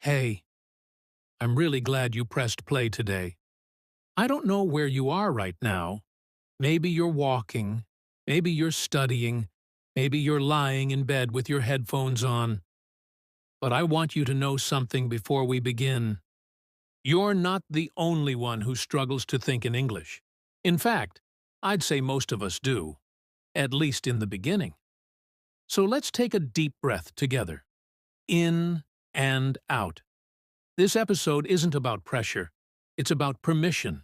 Hey, I'm really glad you pressed play today. I don't know where you are right now. Maybe you're walking, maybe you're studying, maybe you're lying in bed with your headphones on. But I want you to know something before we begin. You're not the only one who struggles to think in English. In fact, I'd say most of us do, at least in the beginning. So let's take a deep breath together. In and out. This episode isn't about pressure. It's about permission.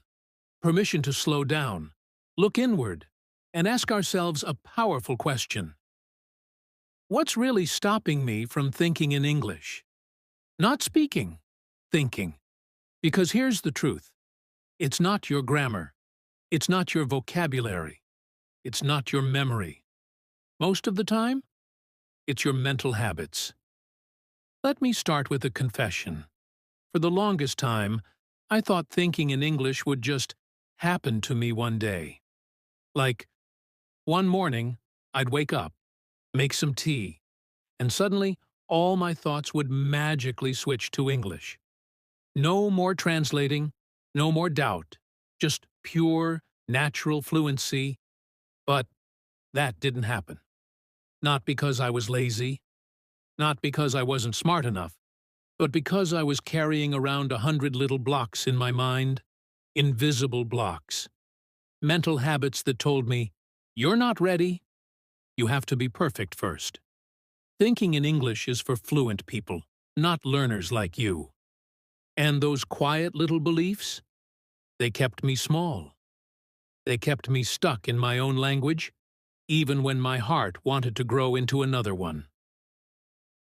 Permission to slow down, look inward, and ask ourselves a powerful question. What's really stopping me from thinking in English? Not speaking, thinking. Because here's the truth. It's not your grammar. It's not your vocabulary. It's not your memory. Most of the time, it's your mental habits. Let me start with a confession. For the longest time, I thought thinking in English would just happen to me one day. Like, one morning, I'd wake up, make some tea, and suddenly all my thoughts would magically switch to English. No more translating, no more doubt, just pure, natural fluency. But that didn't happen. Not because I was lazy, not because I wasn't smart enough, but because I was carrying around 100 little blocks in my mind, invisible blocks. Mental habits that told me, you're not ready, you have to be perfect first. Thinking in English is for fluent people, not learners like you. And those quiet little beliefs? They kept me small. They kept me stuck in my own language, even when my heart wanted to grow into another one.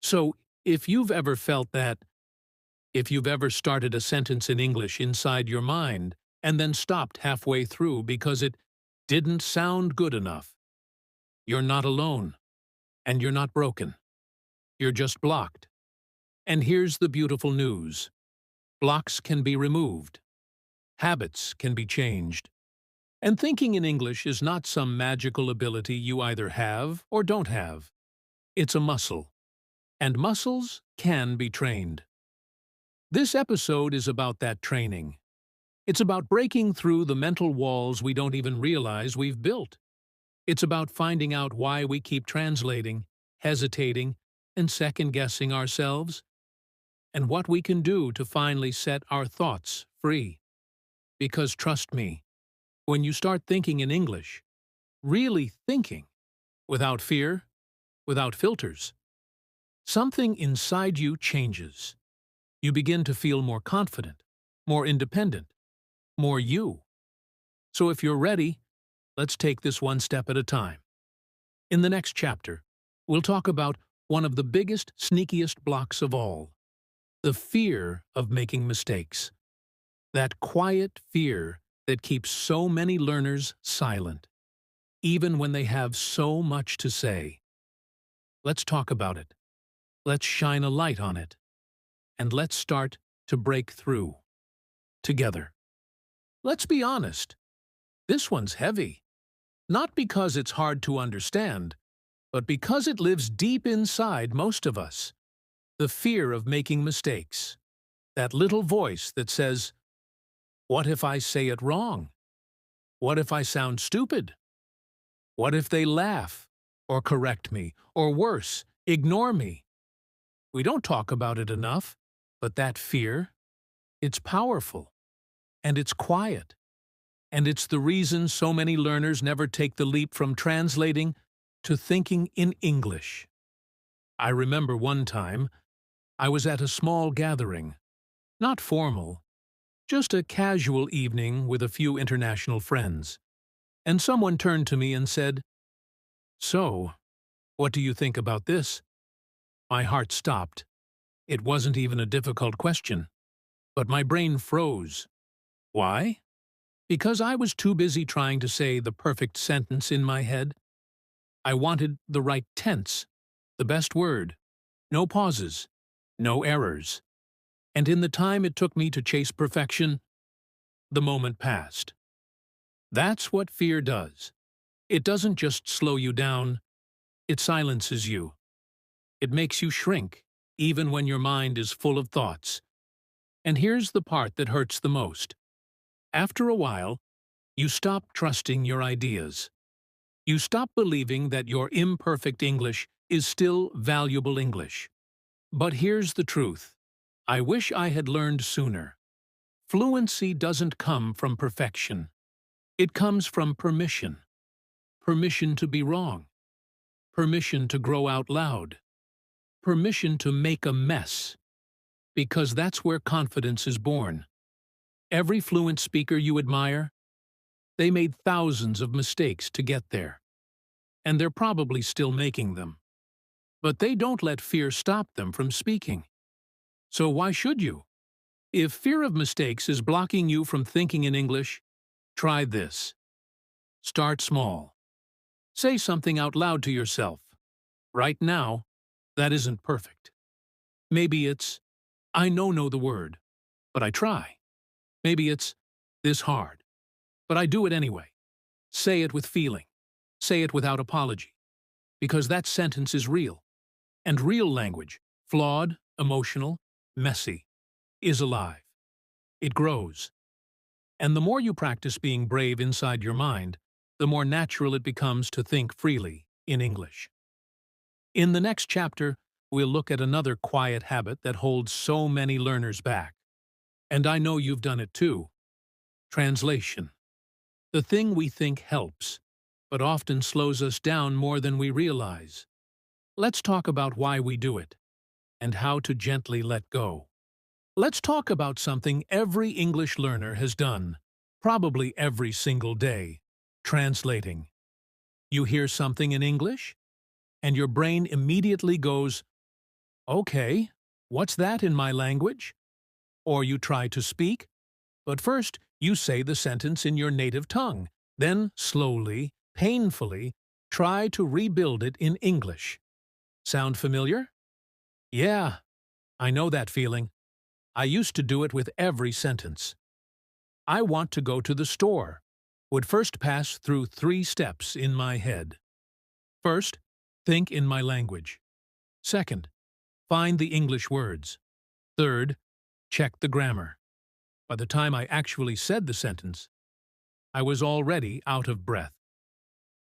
So, if you've ever felt that, if you've ever started a sentence in English inside your mind and then stopped halfway through because it didn't sound good enough, you're not alone, and you're not broken. You're just blocked. And here's the beautiful news. Blocks can be removed. Habits can be changed. And thinking in English is not some magical ability you either have or don't have. It's a muscle. And muscles can be trained. This episode is about that training. It's about breaking through the mental walls we don't even realize we've built. It's about finding out why we keep translating, hesitating, and second-guessing ourselves, and what we can do to finally set our thoughts free. Because trust me, when you start thinking in English, really thinking, without fear, without filters, something inside you changes. You begin to feel more confident, more independent, more you. So if you're ready, let's take this one step at a time. In the next chapter, we'll talk about one of the biggest, sneakiest blocks of all, the fear of making mistakes. That quiet fear that keeps so many learners silent, even when they have so much to say. Let's talk about it. Let's shine a light on it. And let's start to break through. Together. Let's be honest. This one's heavy. Not because it's hard to understand, but because it lives deep inside most of us. The fear of making mistakes. That little voice that says, what if I say it wrong? What if I sound stupid? What if they laugh, or correct me, or worse, ignore me? We don't talk about it enough, but that fear, it's powerful, and it's quiet, and it's the reason so many learners never take the leap from translating to thinking in English. I remember one time, I was at a small gathering, not formal, just a casual evening with a few international friends, and someone turned to me and said, "So, what do you think about this?" My heart stopped. It wasn't even a difficult question, but my brain froze. Why? Because I was too busy trying to say the perfect sentence in my head. I wanted the right tense, the best word, no pauses, no errors. And in the time it took me to chase perfection, the moment passed. That's what fear does. It doesn't just slow you down, it silences you. It makes you shrink. even when your mind is full of thoughts. And here's the part that hurts the most. After a while, you stop trusting your ideas. You stop believing that your imperfect English is still valuable English. But here's the truth. I wish I had learned sooner. Fluency doesn't come from perfection. It comes from permission. Permission to be wrong. Permission to grow out loud. Permission to make a mess. Because that's where confidence is born. Every fluent speaker you admire, they made thousands of mistakes to get there. And they're probably still making them. But they don't let fear stop them from speaking. So why should you? If fear of mistakes is blocking you from thinking in English, try this. Start small. Say something out loud to yourself. Right now, that isn't perfect. Maybe it's, I know the word, but I try. Maybe it's, this hard, but I do it anyway. Say it with feeling. Say it without apology. Because that sentence is real. And real language, flawed, emotional, messy, is alive. It grows. And the more you practice being brave inside your mind, the more natural it becomes to think freely in English. In the next chapter, we'll look at another quiet habit that holds so many learners back. And I know you've done it too. Translation. The thing we think helps, but often slows us down more than we realize. Let's talk about why we do it, and how to gently let go. Let's talk about something every English learner has done, probably every single day: translating. You hear something in English, and your brain immediately goes, "Okay, what's that in my language?" Or you try to speak, but first you say the sentence in your native tongue, then slowly, painfully, try to rebuild it in English. Sound familiar? Yeah, I know that feeling. I used to do it with every sentence. I want to go to the store would first pass through 3 steps in my head. First, think in my language. Second, find the English words. Third, check the grammar. By the time I actually said the sentence, I was already out of breath.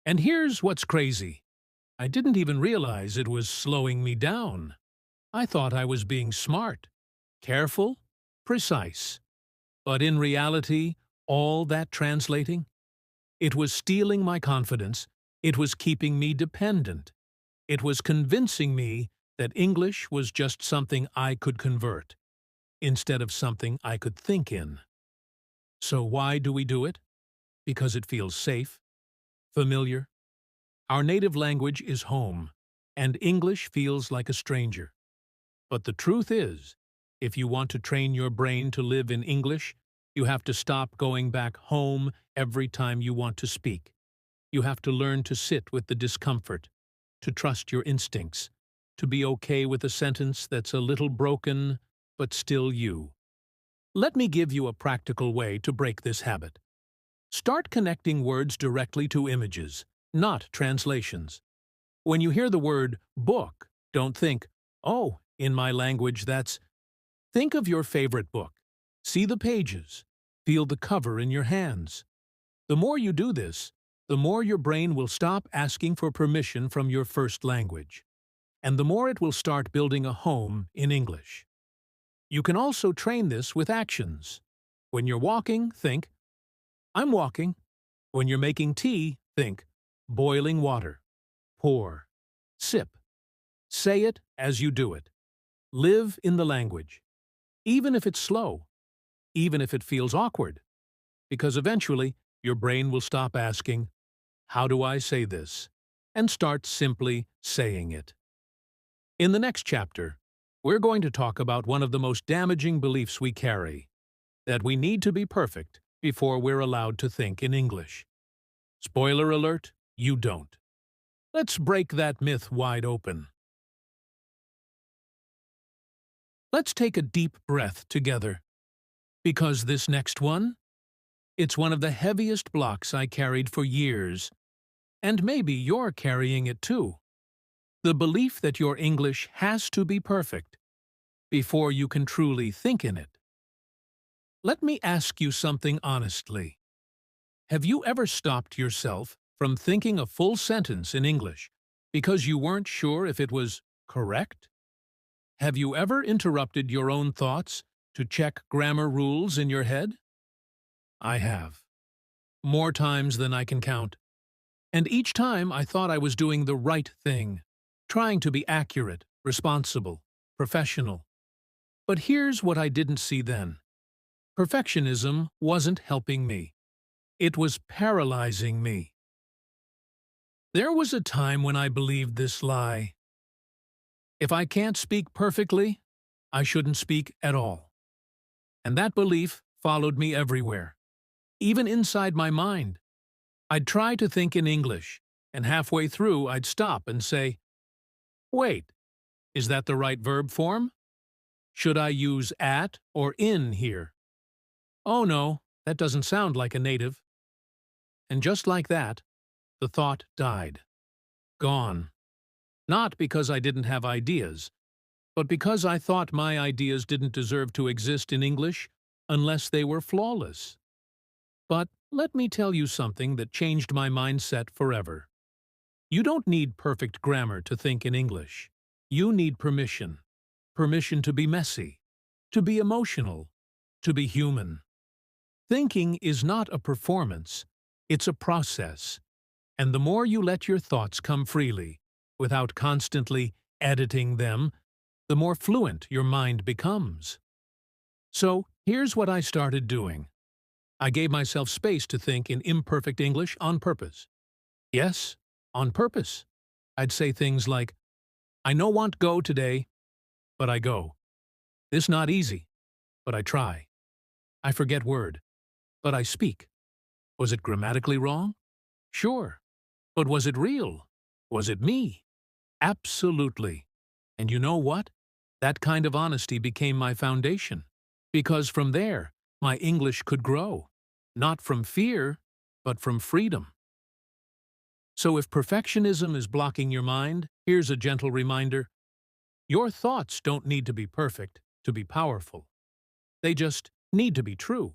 And here's what's crazy. I didn't even realize it was slowing me down. I thought I was being smart, careful, precise. But in reality, all that translating, it was stealing my confidence, it was keeping me dependent. It was convincing me that English was just something I could convert, instead of something I could think in. So why do we do it? Because it feels safe, familiar. Our native language is home, and English feels like a stranger. But the truth is, if you want to train your brain to live in English, you have to stop going back home every time you want to speak. You have to learn to sit with the discomfort, to trust your instincts, to be okay with a sentence that's a little broken, but still you. Let me give you a practical way to break this habit. Start connecting words directly to images, not translations. When you hear the word book, don't think, "Oh, in my language that's..." Think of your favorite book. See the pages. Feel the cover in your hands. The more you do this, the more your brain will stop asking for permission from your first language, and the more it will start building a home in English. You can also train this with actions. When you're walking, think, "I'm walking." When you're making tea, think, "Boiling water." Pour. Sip. Say it as you do it. Live in the language. Even if it's slow. Even if it feels awkward. Because eventually, your brain will stop asking, "How do I say this?" and start simply saying it. In the next chapter, we're going to talk about one of the most damaging beliefs we carry, that we need to be perfect before we're allowed to think in English. Spoiler alert, you don't. Let's break that myth wide open. Let's take a deep breath together. Because this next one, it's one of the heaviest blocks I carried for years. And maybe you're carrying it too. The belief that your English has to be perfect before you can truly think in it. Let me ask you something honestly. Have you ever stopped yourself from thinking a full sentence in English because you weren't sure if it was correct? Have you ever interrupted your own thoughts to check grammar rules in your head? I have. More times than I can count. And each time I thought I was doing the right thing, trying to be accurate, responsible, professional. But here's what I didn't see then. Perfectionism wasn't helping me. It was paralyzing me. There was a time when I believed this lie. If I can't speak perfectly, I shouldn't speak at all. And that belief followed me everywhere, even inside my mind. I'd try to think in English, and halfway through I'd stop and say, "Wait, is that the right verb form? Should I use at or in here? Oh no, that doesn't sound like a native." And just like that, the thought died. Gone. Not because I didn't have ideas, but because I thought my ideas didn't deserve to exist in English unless they were flawless. But let me tell you something that changed my mindset forever. You don't need perfect grammar to think in English. You need permission. Permission to be messy, to be emotional, to be human. Thinking is not a performance, it's a process. And the more you let your thoughts come freely, without constantly editing them, the more fluent your mind becomes. So, here's what I started doing. I gave myself space to think in imperfect English on purpose. Yes, on purpose. I'd say things like, "I no want go today, but I go. This not easy, but I try. I forget word, but I speak. Was it grammatically wrong? Sure. But was it real? Was it me? Absolutely." And you know what? That kind of honesty became my foundation. Because from there, my English could grow. Not from fear, but from freedom. So if perfectionism is blocking your mind, here's a gentle reminder. Your thoughts don't need to be perfect to be powerful. They just need to be true.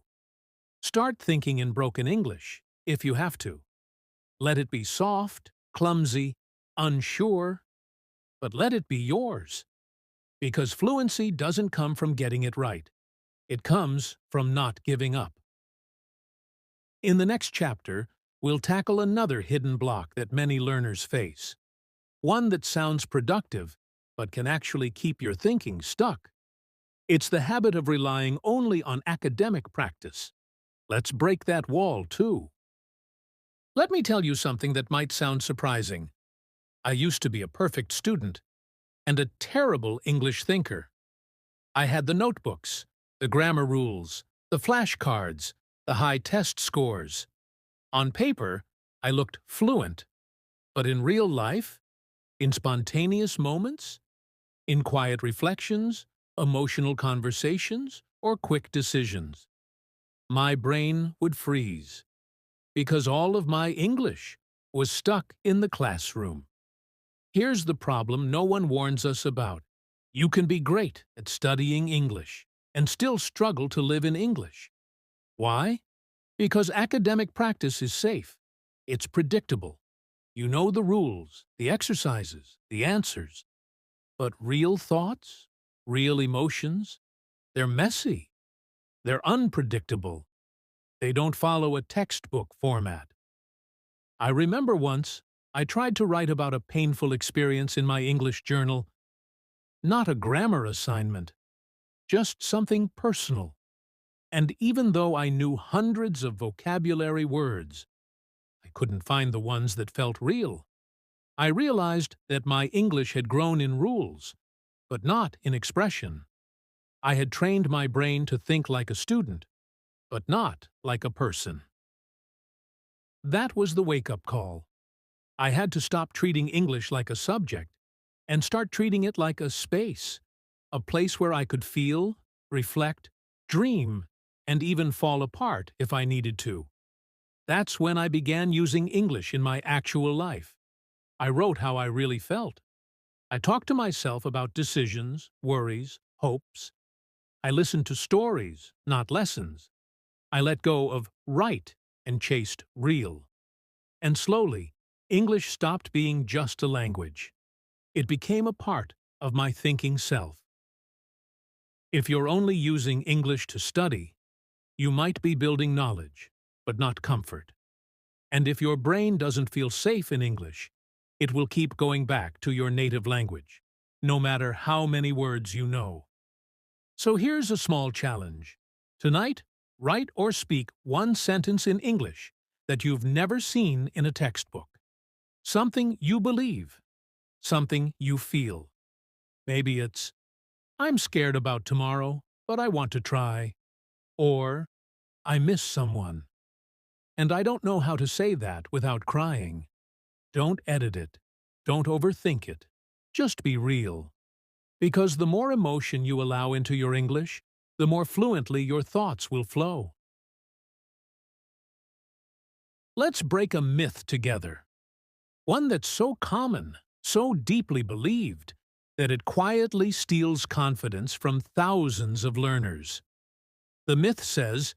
Start thinking in broken English, if you have to. Let it be soft, clumsy, unsure, but let it be yours. Because fluency doesn't come from getting it right. It comes from not giving up. In the next chapter, we'll tackle another hidden block that many learners face. One that sounds productive, but can actually keep your thinking stuck. It's the habit of relying only on academic practice. Let's break that wall, too. Let me tell you something that might sound surprising. I used to be a perfect student and a terrible English thinker. I had the notebooks, the grammar rules, the flashcards, the high test scores. On paper, I looked fluent, but in real life, in spontaneous moments, in quiet reflections, emotional conversations, or quick decisions, my brain would freeze, because all of my English was stuck in the classroom. Here's the problem no one warns us about. You can be great at studying English and still struggle to live in English. Why? Because academic practice is safe. It's predictable. You know the rules, the exercises, the answers. But real thoughts, real emotions, they're messy. They're unpredictable. They don't follow a textbook format. I remember once, I tried to write about a painful experience in my English journal. Not a grammar assignment, just something personal. And even though I knew hundreds of vocabulary words, I couldn't find the ones that felt real. I realized that my English had grown in rules, but not in expression. I had trained my brain to think like a student, but not like a person. That was the wake-up call. I had to stop treating English like a subject and start treating it like a space, a place where I could feel, reflect, dream, and even fall apart if I needed to. That's when I began using English in my actual life. I wrote how I really felt. I talk to myself about decisions, worries, hopes. I listen to stories, not lessons. I let go of right and chased real. And slowly, English stopped being just a language. It became a part of my thinking self. If you're only using English to study, you might be building knowledge, but not comfort. And if your brain doesn't feel safe in English, it will keep going back to your native language, no matter how many words you know. So here's a small challenge. Tonight, write or speak one sentence in English that you've never seen in a textbook. Something you believe, something you feel. Maybe it's, I'm scared about tomorrow, but I want to try. Or, I miss someone. And I don't know how to say that without crying. Don't edit it. Don't overthink it. Just be real. Because the more emotion you allow into your English, the more fluently your thoughts will flow. Let's break a myth together. One that's so common, so deeply believed, that it quietly steals confidence from thousands of learners. The myth says,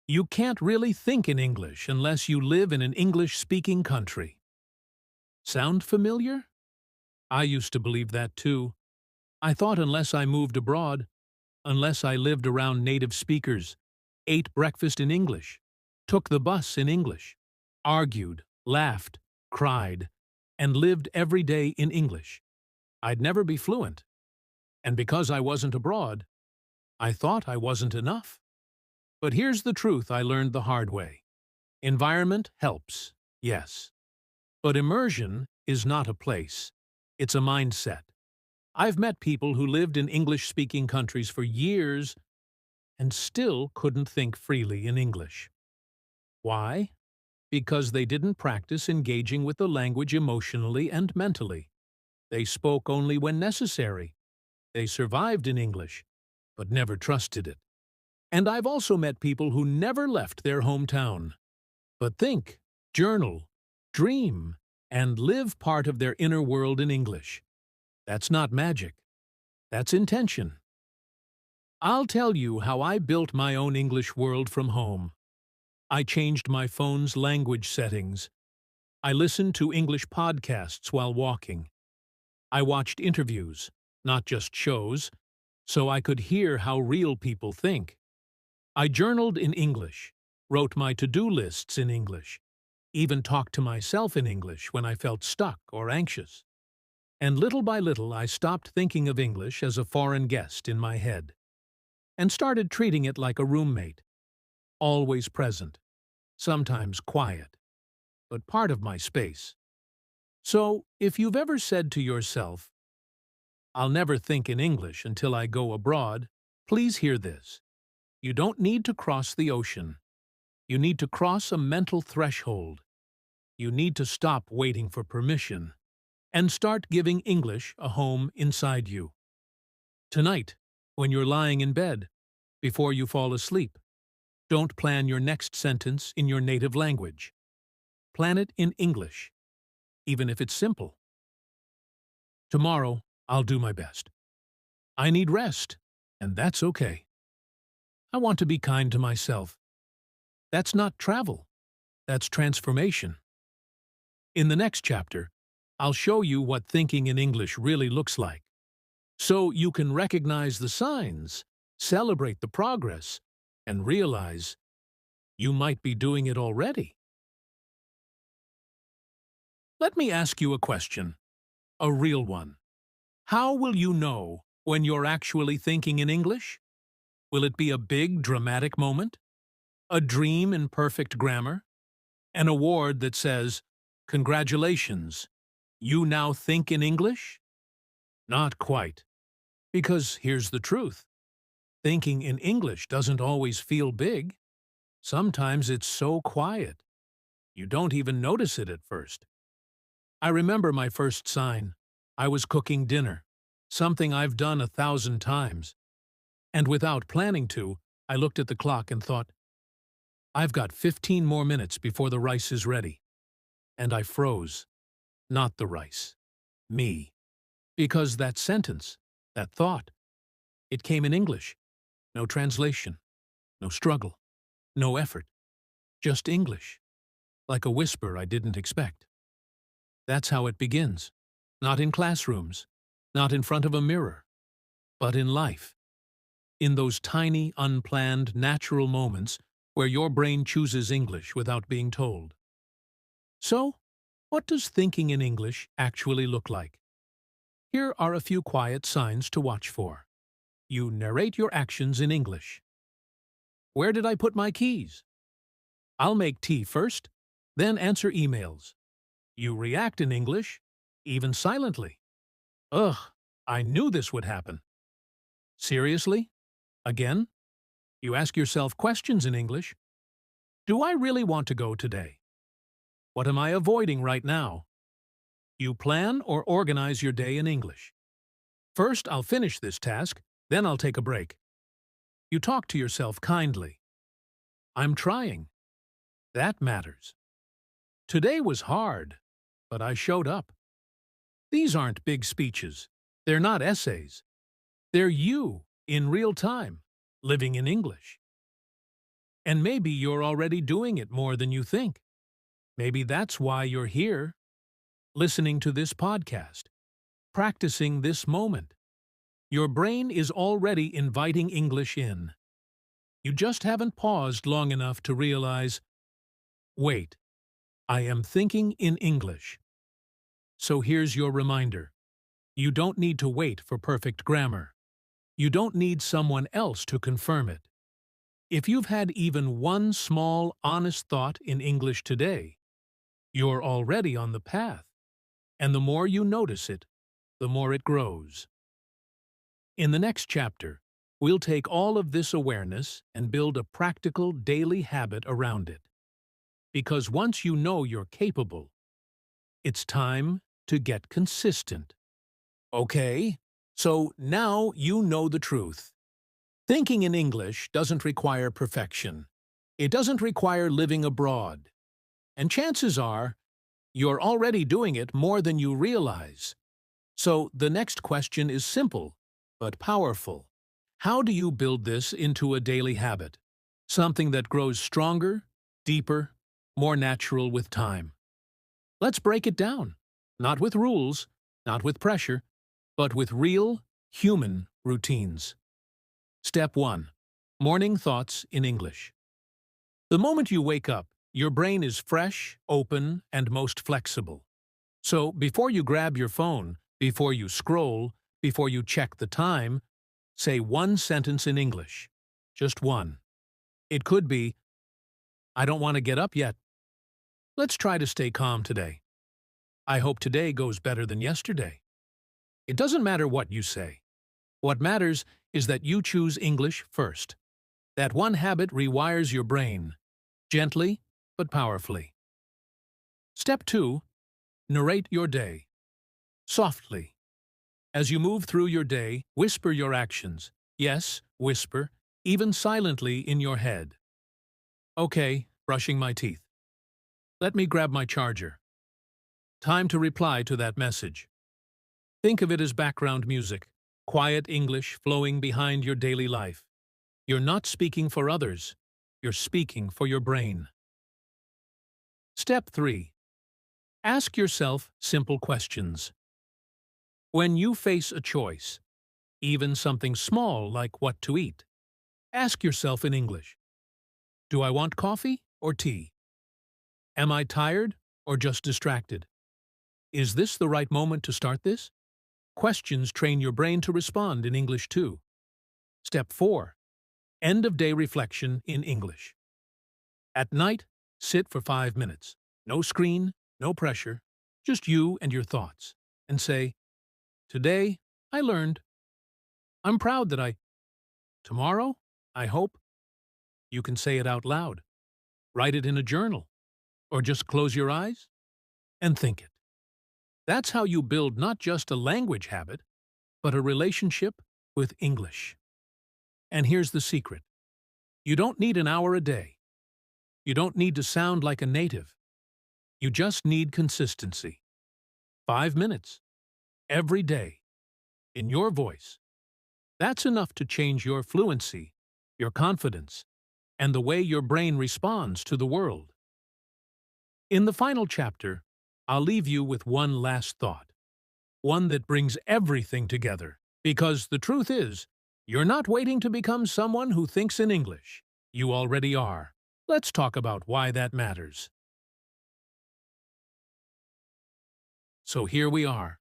you can't really think in English unless you live in an English-speaking country. Sound familiar? I used to believe that too. I thought unless I moved abroad, unless I lived around native speakers, ate breakfast in English, took the bus in English, argued, laughed, cried, and lived every day in English, I'd never be fluent. And because I wasn't abroad, I thought I wasn't enough. But here's the truth I learned the hard way. Environment helps, yes. But immersion is not a place. It's a mindset. I've met people who lived in English-speaking countries for years and still couldn't think freely in English. Why? Because they didn't practice engaging with the language emotionally and mentally. They spoke only when necessary. They survived in English, but never trusted it. And I've also met people who never left their hometown, but think, journal, dream, and live part of their inner world in English. That's not magic. That's intention. I'll tell you how I built my own English world from home. I changed my phone's language settings. I listened to English podcasts while walking. I watched interviews, not just shows, so I could hear how real people think. I journaled in English, wrote my to-do lists in English, even talked to myself in English when I felt stuck or anxious. And little by little I stopped thinking of English as a foreign guest in my head, and started treating it like a roommate, always present, sometimes quiet, but part of my space. So, if you've ever said to yourself, I'll never think in English until I go abroad, please hear this. You don't need to cross the ocean. You need to cross a mental threshold. You need to stop waiting for permission and start giving English a home inside you. Tonight, when you're lying in bed, before you fall asleep, don't plan your next sentence in your native language. Plan it in English, even if it's simple. Tomorrow, I'll do my best. I need rest, and that's okay. I want to be kind to myself. That's not travel. That's transformation. In the next chapter, I'll show you what thinking in English really looks like, so you can recognize the signs, celebrate the progress, and realize you might be doing it already. Let me ask you a question, a real one. How will you know when you're actually thinking in English? Will it be a big, dramatic moment? A dream in perfect grammar? An award that says, "Congratulations, you now think in English"? Not quite. Because here's the truth. Thinking in English doesn't always feel big. Sometimes it's so quiet. You don't even notice it at first. I remember my first sign. I was cooking dinner, something I've done 1,000 times. And without planning to, I looked at the clock and thought, I've got 15 more minutes before the rice is ready. And I froze. Not the rice. Me. Because that sentence, that thought, it came in English. No translation, no struggle, no effort, just English, like a whisper I didn't expect. That's how it begins. Not in classrooms, not in front of a mirror, but in life. In those tiny, unplanned, natural moments where your brain chooses English without being told. So, what does thinking in English actually look like? Here are a few quiet signs to watch for. You narrate your actions in English. Where did I put my keys? I'll make tea first, then answer emails. You react in English, even silently. Ugh, I knew this would happen. Seriously? Again? You ask yourself questions in English. Do I really want to go today? What am I avoiding right now? You plan or organize your day in English. First, I'll finish this task, then I'll take a break. You talk to yourself kindly. I'm trying. That matters. Today was hard, but I showed up. These aren't big speeches. They're not essays. They're you, in real time, living in English. And maybe you're already doing it more than you think. Maybe that's why you're here, listening to this podcast, practicing this moment. Your brain is already inviting English in. You just haven't paused long enough to realize, wait, I am thinking in English. So here's your reminder. You don't need to wait for perfect grammar. You don't need someone else to confirm it. If you've had even one small, honest thought in English today, you're already on the path. And the more you notice it, the more it grows. In the next chapter, we'll take all of this awareness and build a practical daily habit around it. Because once you know you're capable, it's time to get consistent. Okay, so now you know the truth. Thinking in English doesn't require perfection. It doesn't require living abroad. And chances are, you're already doing it more than you realize. So the next question is simple, but powerful. How do you build this into a daily habit? Something that grows stronger, deeper, more natural with time. Let's break it down. Not with rules, not with pressure, but with real, human routines. Step 1. Morning thoughts in English. The moment you wake up, your brain is fresh, open, and most flexible. So before you grab your phone, before you scroll, before you check the time, say one sentence in English. Just one. It could be, I don't want to get up yet. Let's try to stay calm today. I hope today goes better than yesterday. It doesn't matter what you say. What matters is that you choose English first. That one habit rewires your brain, gently but powerfully. Step 2. Narrate your day. Softly. As you move through your day, whisper your actions. Yes, whisper, even silently in your head. Okay, brushing my teeth. Let me grab my charger. Time to reply to that message. Think of it as background music, quiet English flowing behind your daily life. You're not speaking for others. You're speaking for your brain. Step 3. Ask yourself simple questions. When you face a choice, even something small like what to eat, ask yourself in English. Do I want coffee or tea? Am I tired or just distracted? Is this the right moment to start this? Questions train your brain to respond in English too. Step 4. End-of-day reflection in English. At night, sit for 5 minutes. No screen, no pressure, just you and your thoughts. And say, today, I learned. I'm proud that Tomorrow, I hope. You can say it out loud. Write it in a journal. Or just close your eyes and think it. That's how you build not just a language habit, but a relationship with English. And here's the secret. You don't need an hour a day. You don't need to sound like a native. You just need consistency. 5 minutes. Every day. in your voice. That's enough to change your fluency, your confidence, and the way your brain responds to the world. In the final chapter, I'll leave you with one last thought, one that brings everything together. Because the truth is, you're not waiting to become someone who thinks in English. You already are. Let's talk about why that matters. So here we are,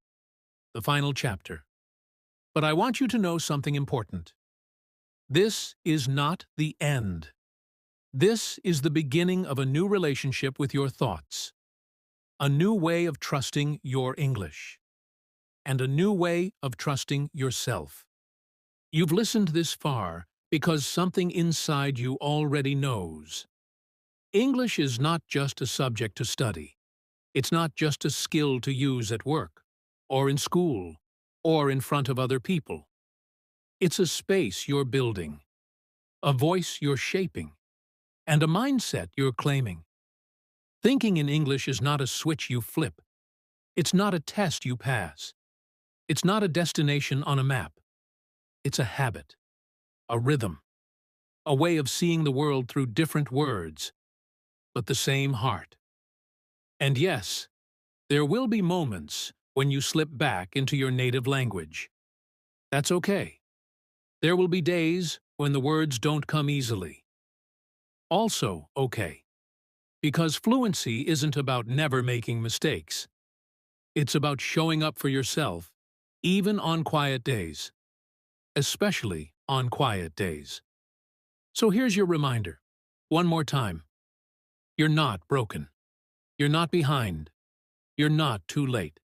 the final chapter. But I want you to know something important. This is not the end. This is the beginning of a new relationship with your thoughts, a new way of trusting your English, and a new way of trusting yourself. You've listened this far because something inside you already knows. English is not just a subject to study. It's not just a skill to use at work, or in school, or in front of other people. It's a space you're building, a voice you're shaping, and a mindset you're claiming. Thinking in English is not a switch you flip. It's not a test you pass. It's not a destination on a map. It's a habit, a rhythm, a way of seeing the world through different words, but the same heart. And yes, there will be moments when you slip back into your native language. That's okay. There will be days when the words don't come easily. Also okay, because fluency isn't about never making mistakes. It's about showing up for yourself, even on quiet days. Especially on quiet days. So here's your reminder, one more time. You're not broken. You're not behind. You're not too late.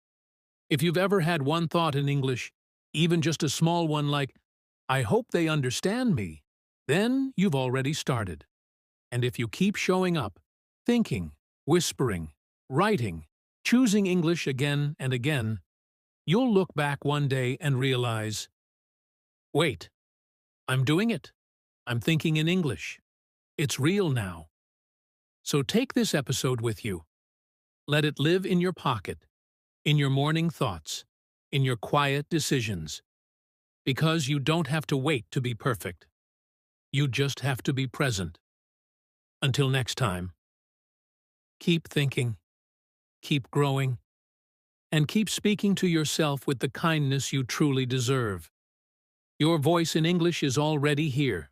If you've ever had one thought in English, even just a small one like, I hope they understand me, then you've already started. And if you keep showing up, thinking, whispering, writing, choosing English again and again, you'll look back one day and realize, wait, I'm doing it. I'm thinking in English. It's real now. So take this episode with you. Let it live in your pocket, in your morning thoughts, in your quiet decisions. Because you don't have to wait to be perfect. You just have to be present. Until next time, keep thinking, keep growing, and keep speaking to yourself with the kindness you truly deserve. Your voice in English is already here.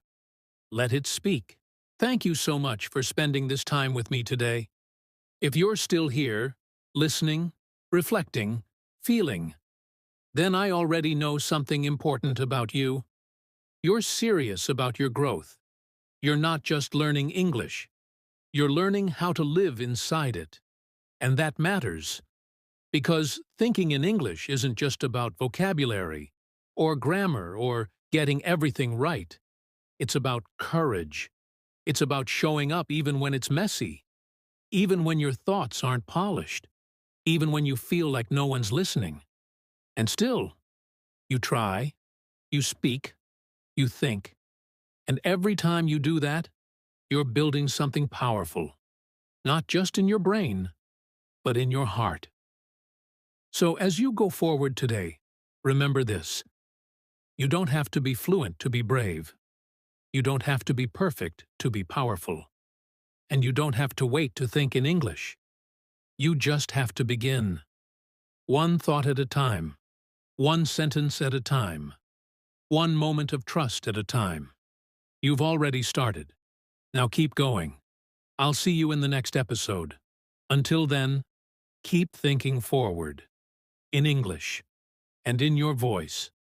Let it speak. Thank you so much for spending this time with me today. If you're still here, listening, reflecting, feeling, then I already know something important about you. You're serious about your growth. You're not just learning English. You're learning how to live inside it. And that matters. Because thinking in English isn't just about vocabulary, or grammar, or getting everything right. It's about courage. It's about showing up even when it's messy. Even when your thoughts aren't polished. Even when you feel like no one's listening. And still, you try, you speak, you think. And every time you do that, you're building something powerful. Not just in your brain, but in your heart. So as you go forward today, remember this. You don't have to be fluent to be brave. You don't have to be perfect to be powerful. And you don't have to wait to think in English. You just have to begin. One thought at a time. One sentence at a time. One moment of trust at a time. You've already started. Now keep going. I'll see you in the next episode. Until then, keep thinking forward. In English. And in your voice.